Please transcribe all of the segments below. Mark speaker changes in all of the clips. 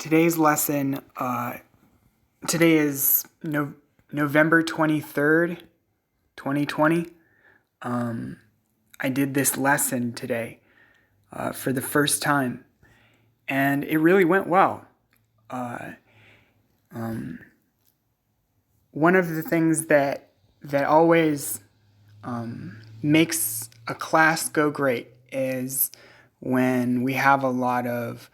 Speaker 1: Today's lesson, today is November 23rd, 2020. I did this lesson today for the first time, and it really went well. One of the things that always makes a class go great is when we have a lot of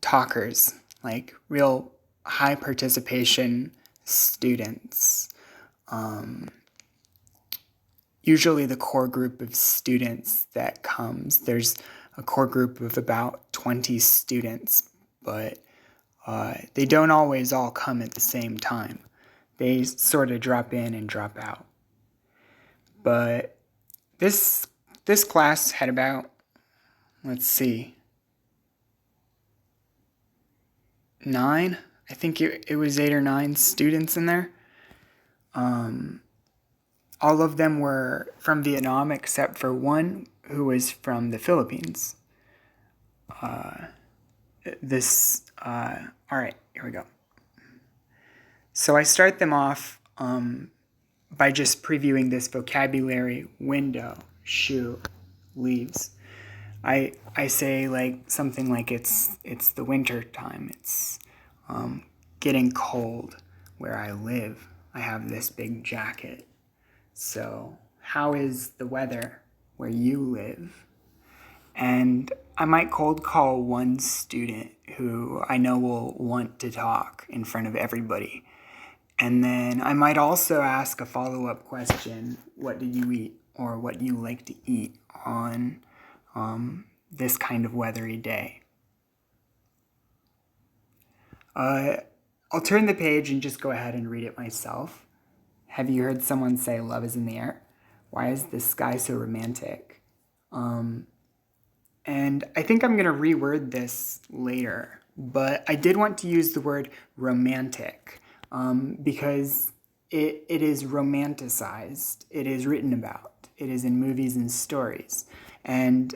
Speaker 1: talkers, like real high participation students. Usually the core group of students that comes, there's a core group of about 20 students, but they don't always all come at the same time. They sort of drop in and drop out. But this class had about, let's see, 9. I think it was 8 or 9 students in there. All of them were from Vietnam except for one who was from the Philippines. All right, here we go. So I start them off by just previewing this vocabulary: window, shoe, leaves. I say like something like it's the winter time. It's getting cold where I live. I have this big jacket. So how is the weather where you live? And I might cold call one student who I know will want to talk in front of everybody. And then I might also ask a follow-up question: what do you eat, or what do you like to eat on this kind of weathery day? I'll turn the page and just go ahead and read it myself. Have you heard someone say love is in the air? Why is the sky so romantic? And I think I'm going to reword this later, but I did want to use the word romantic because it is romanticized. It is written about. It is in movies and stories. And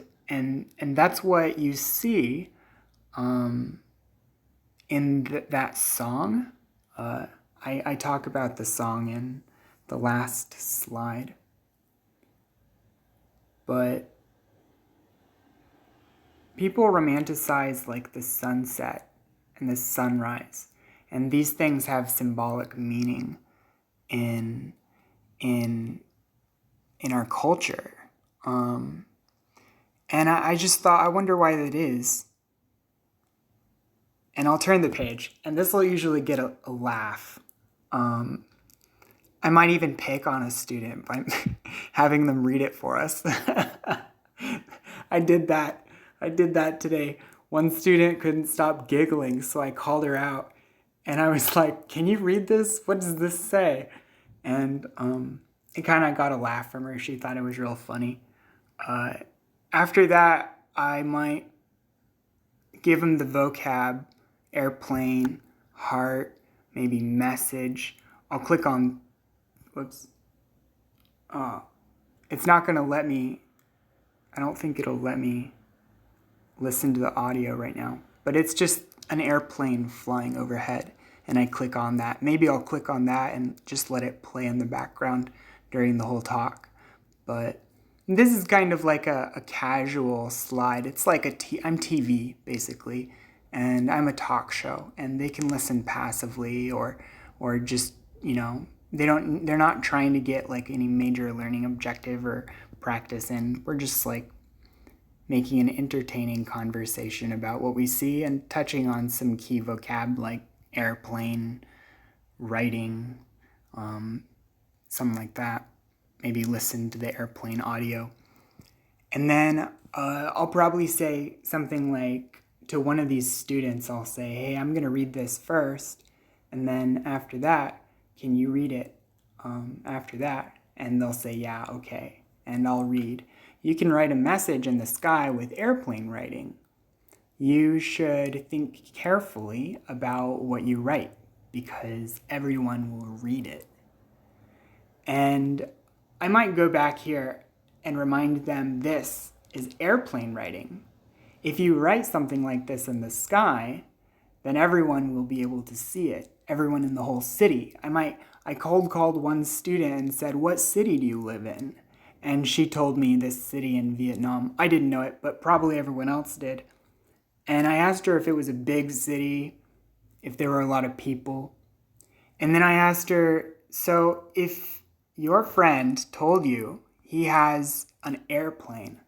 Speaker 1: that's what you see in that song. I talk about the song in the last slide. But people romanticize like the sunset and the sunrise. And these things have symbolic meaning in our culture. And I just thought, I wonder why that is. And I'll turn the page, and this will usually get a laugh. I might even pick on a student by having them read it for us. I did that today. One student couldn't stop giggling, so I called her out, and I was like, "Can you read this? What does this say?" And it kind of got a laugh from her. She thought it was real funny. After that, I might give them the vocab: airplane, heart, maybe message. I'll click on, whoops. It's not going to let me, I don't think it'll let me listen to the audio right now. But it's just an airplane flying overhead, and I click on that. Maybe I'll click on that and just let it play in the background during the whole talk. But this is kind of like a casual slide. It's like I'm TV, basically, and I'm a talk show, and they can listen passively or just, they're not trying to get like any major learning objective or practice in. We're just like making an entertaining conversation about what we see and touching on some key vocab like airplane, writing, something like that. Maybe listen to the airplane audio. And then I'll probably say something like, to one of these students, I'll say, "Hey, I'm going to read this first, and then after that, can you read it after that?" And they'll say, "Yeah, okay." And I'll read. "You can write a message in the sky with airplane writing. You should think carefully about what you write, because everyone will read it." And I might go back here and remind them this is airplane writing. if you write something like this in the sky, then everyone will be able to see it. Everyone in the whole city. I cold called one student and said, "What city do you live in?" And she told me this city in Vietnam. I didn't know it, but probably everyone else did. And I asked her if it was a big city, if there were a lot of people. And then I asked her, so if your friend told you he has an airplane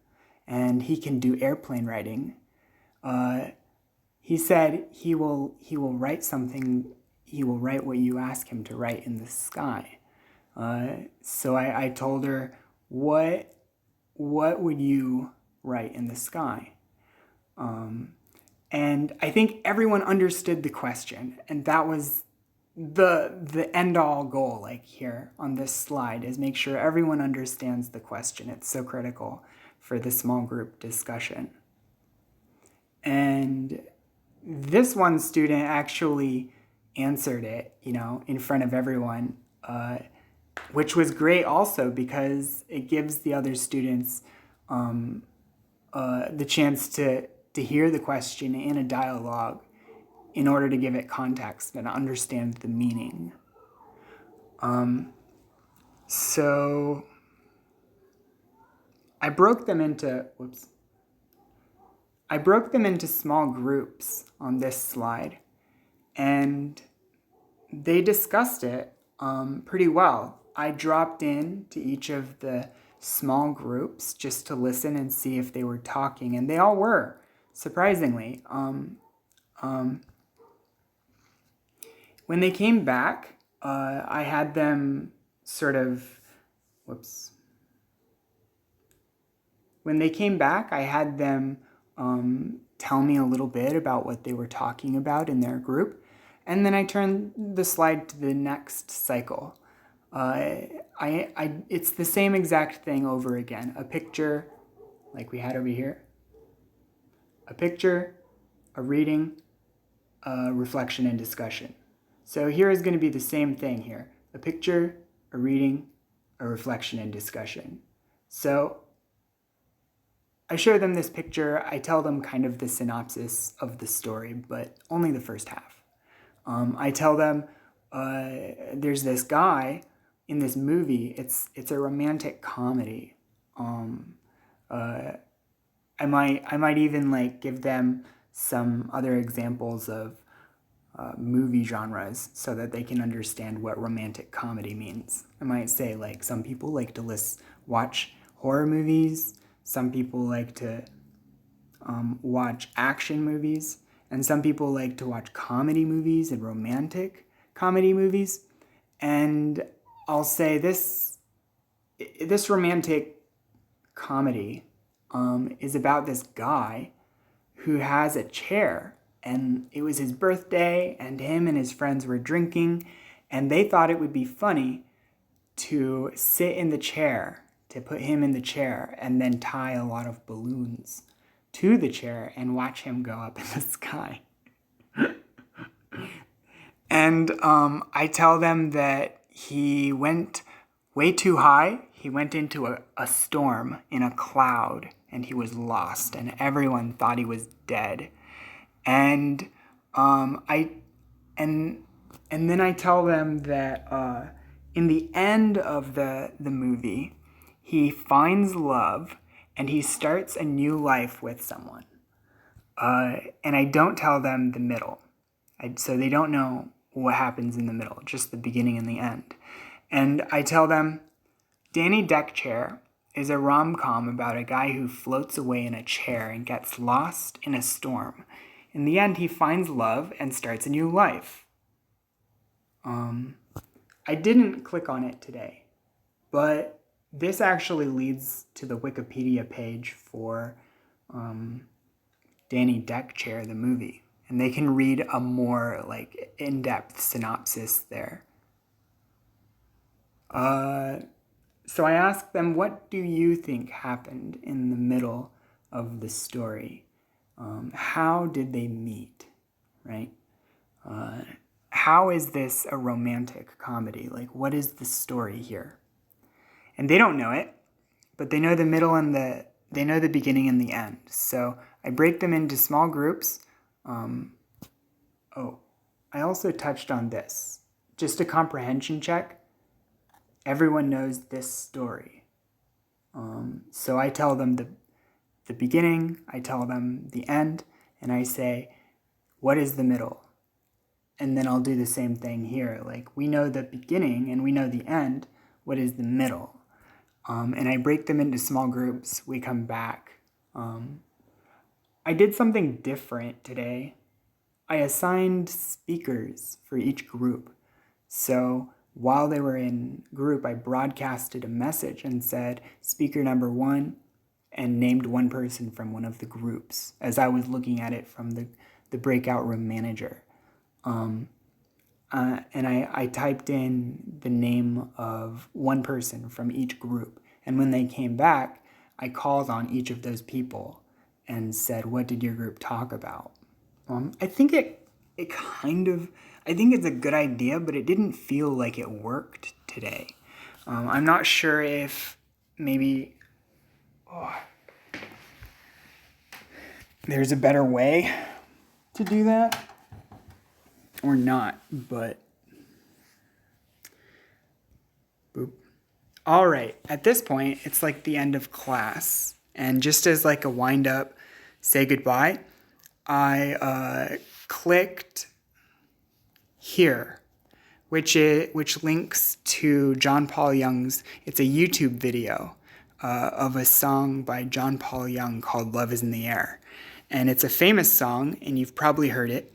Speaker 1: and he can do airplane writing, he said he will write something, he will write what you ask him to write in the sky. So I told her, what would you write in the sky? And I think everyone understood the question, and that was the end-all goal, like here on this slide, is make sure everyone understands the question. It's so critical for the small group discussion. And this one student actually answered it, in front of everyone, which was great also because it gives the other students the chance to hear the question in a dialogue in order to give it context and understand the meaning. So I broke them into small groups on this slide, and they discussed it pretty well. I dropped in to each of the small groups just to listen and see if they were talking, and they all were, surprisingly. When they came back, I had them When they came back, I had them tell me a little bit about what they were talking about in their group, and then I turned the slide to the next cycle. It's the same exact thing over again. A picture, like we had over here. A picture, a reading, a reflection, and discussion. So here is going to be the same thing here. A picture, a reading, a reflection, and discussion. So I show them this picture. I tell them kind of the synopsis of the story, but only the first half. I tell them there's this guy in this movie. It's a romantic comedy. I might even give them some other examples of movie genres so that they can understand what romantic comedy means. I might say some people like to watch horror movies, some people like to watch action movies, and some people like to watch comedy movies and romantic comedy movies. And I'll say this romantic comedy is about this guy who has a chair, and it was his birthday, and him and his friends were drinking, and they thought it would be funny to sit in the chair, to put him in the chair, and then tie a lot of balloons to the chair and watch him go up in the sky. And I tell them that he went way too high. He went into a storm in a cloud, and he was lost, and everyone thought he was dead. And then I tell them that in the end of the movie, he finds love and he starts a new life with someone. And I don't tell them the middle, so they don't know what happens in the middle, just the beginning and the end. And I tell them Danny Deckchair is a rom-com about a guy who floats away in a chair and gets lost in a storm. In the end, he finds love and starts a new life. I didn't click on it today, but this actually leads to the Wikipedia page for Danny Deckchair, the movie. And they can read a more in-depth synopsis there. So I asked them, what do you think happened in the middle of the story? How did they meet, right? How is this a romantic comedy? What is the story here? And they don't know it, but they know the middle and they know the beginning and the end. So I break them into small groups. I also touched on this. Just a comprehension check. Everyone knows this story. So I tell them the beginning, I tell them the end, and I say, what is the middle? And then I'll do the same thing here. Like, we know the beginning and we know the end. What is the middle? And I break them into small groups. We come back. I did something different today. I assigned speakers for each group. So while they were in group, I broadcasted a message and said, speaker number 1, and named one person from one of the groups as I was looking at it from the breakout room manager. And I typed in the name of one person from each group. And when they came back, I called on each of those people and said, what did your group talk about? I think I think it's a good idea, but it didn't feel like it worked today. I'm not sure if maybe there's a better way to do that or not, but boop. All right, at this point, it's like the end of class. And just as like a wind up, say goodbye, I clicked here, which links to John Paul Young's, it's a YouTube video of a song by John Paul Young called Love is in the Air. And it's a famous song, and you've probably heard it.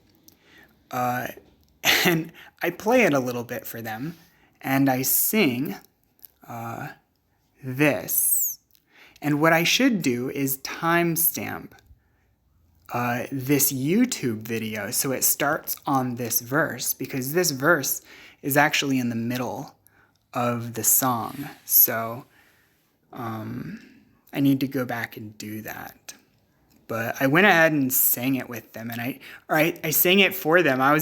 Speaker 1: And I play it a little bit for them, and I sing this. And what I should do is timestamp this YouTube video so it starts on this verse, because this verse is actually in the middle of the song. So I need to go back and do that. But I went ahead and sang it with them, and I sang it for them. I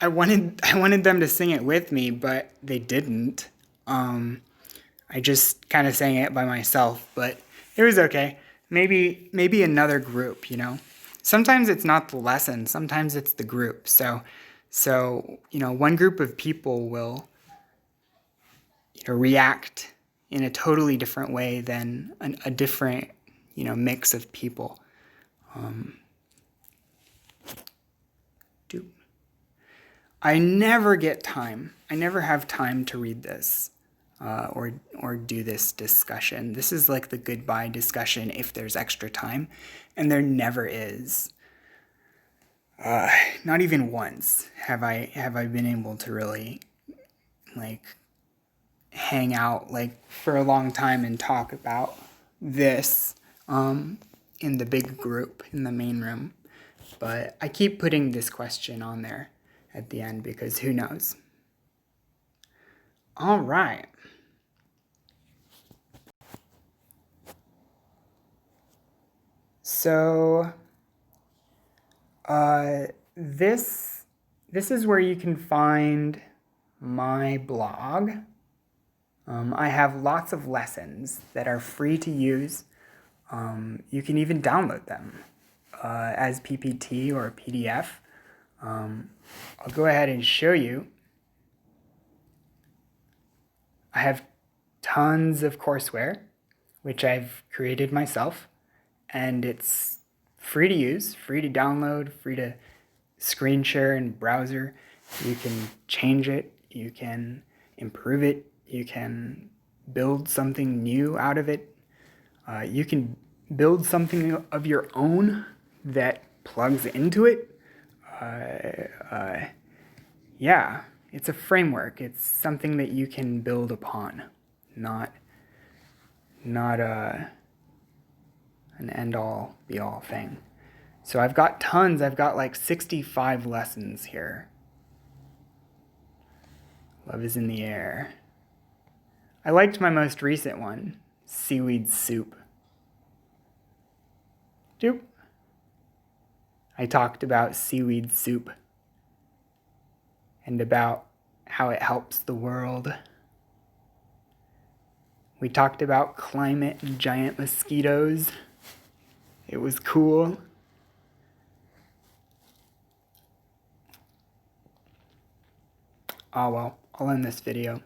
Speaker 1: wanted them to sing it with me, but they didn't. I just kind of sang it by myself, but it was okay. Maybe another group, you know. Sometimes it's not the lesson, sometimes it's the group. So you know, one group of people will, you know, react in a totally different way than a different, you know, mix of people. I never get time. I never have time to read this or do this discussion. This is like the goodbye discussion if there's extra time, and there never is. Not even once have I been able to really like hang out like for a long time and talk about this in the big group in the main room. But I keep putting this question on there at the end because who knows. All right. So this is where you can find my blog. I have lots of lessons that are free to use. You can even download them as PPT or a PDF. I'll go ahead and show you. I have tons of courseware, which I've created myself, and it's free to use, free to download, free to screen share in browser. You can change it, you can improve it, you can build something new out of it. You can build something of your own that plugs into it. Yeah, it's a framework. It's something that you can build upon, not an end-all, be-all thing. So I've got tons. I've got like 65 lessons here. Love is in the air. I liked my most recent one, seaweed soup. Doop. I talked about seaweed soup and about how it helps the world. We talked about climate and giant mosquitoes. It was cool. Oh well, I'll end this video.